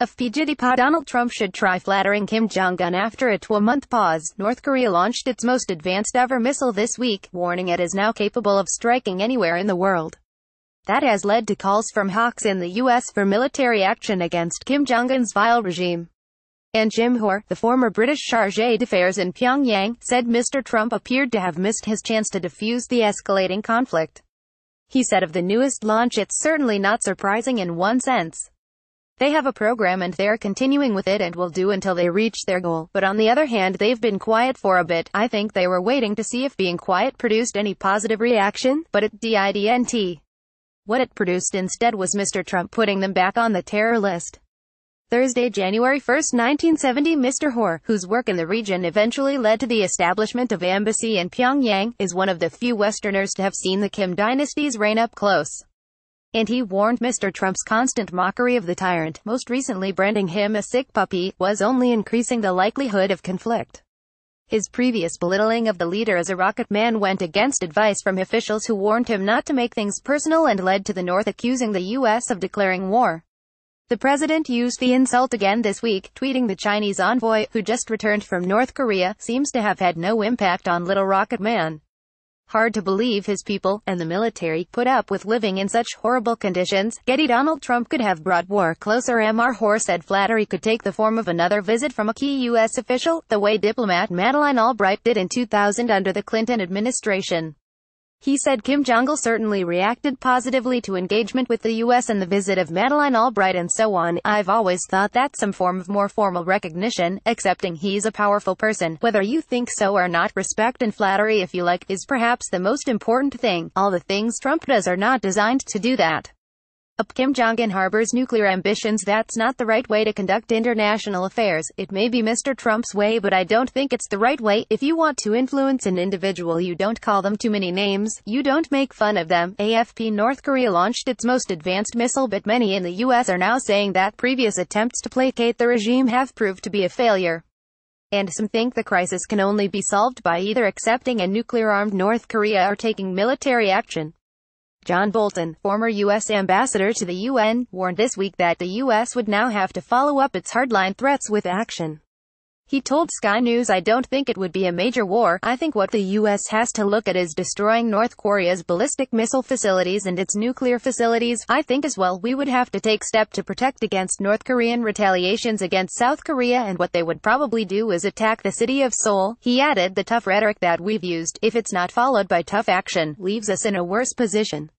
AFPGETTYEPADonald Trump should try flattering Kim Jongun after a 2-month pause. North Korea launched its most advanced ever missile this week, warning it is now capable of striking anywhere in the world. That has led to calls from hawks in the U.S. for military action against Kim Jong-un's vile regime. And Jim Hoare, the former British chargé d'affaires in Pyongyang, said Mr. Trump appeared to have missed his chance to defuse the escalating conflict. He said of the newest launch, it's certainly not surprising in one sense. They have a program and they're continuing with it and will do until they reach their goal. But on the other hand, they've been quiet for a bit. I think they were waiting to see if being quiet produced any positive reaction, but it didn't. What it produced instead was Mr. Trump putting them back on the terror list. Thursday, January 1, 1970, Mr. Hoare, whose work in the region eventually led to the establishment of embassy in Pyongyang, is one of the few Westerners to have seen the Kim dynasty's reign up close. And he warned Mr. Trump's constant mockery of the tyrant, most recently branding him a sick puppy, was only increasing the likelihood of conflict. His previous belittling of the leader as a rocket man went against advice from officials who warned him not to make things personal and led to the North accusing the U.S. of declaring war. The president used the insult again this week, tweeting the Chinese envoy, who just returned from North Korea, seems to have had no impact on little rocket man. Hard to believe his people, and the military, put up with living in such horrible conditions. Donald Trump could have brought war closer. Mr. Hoare said flattery could take the form of another visit from a key U.S. official, the way diplomat Madeleine Albright did in 2000 under the Clinton administration. He said Kim Jong-un certainly reacted positively to engagement with the U.S. and the visit of Madeleine Albright and so on. I've always thought that's some form of more formal recognition, accepting he's a powerful person. Whether you think so or not, respect and flattery, if you like, is perhaps the most important thing. All the things Trump does are not designed to do that. Kim Jong-un harbors nuclear ambitions. That's not the right way to conduct international affairs. It may be Mr. Trump's way, but I don't think it's the right way. If you want to influence an individual, you don't call them too many names, you don't make fun of them. AFP North Korea launched its most advanced missile, but many in the U.S. are now saying that previous attempts to placate the regime have proved to be a failure. And some think the crisis can only be solved by either accepting a nuclear-armed North Korea or taking military action. John Bolton, former U.S. ambassador to the UN, warned this week that the U.S. would now have to follow up its hardline threats with action. He told Sky News, "I don't think it would be a major war. I think what the U.S. has to look at is destroying North Korea's ballistic missile facilities and its nuclear facilities. I think as well we would have to take steps to protect against North Korean retaliations against South Korea, and what they would probably do is attack the city of Seoul." He added, "The tough rhetoric that we've used, if it's not followed by tough action, leaves us in a worse position."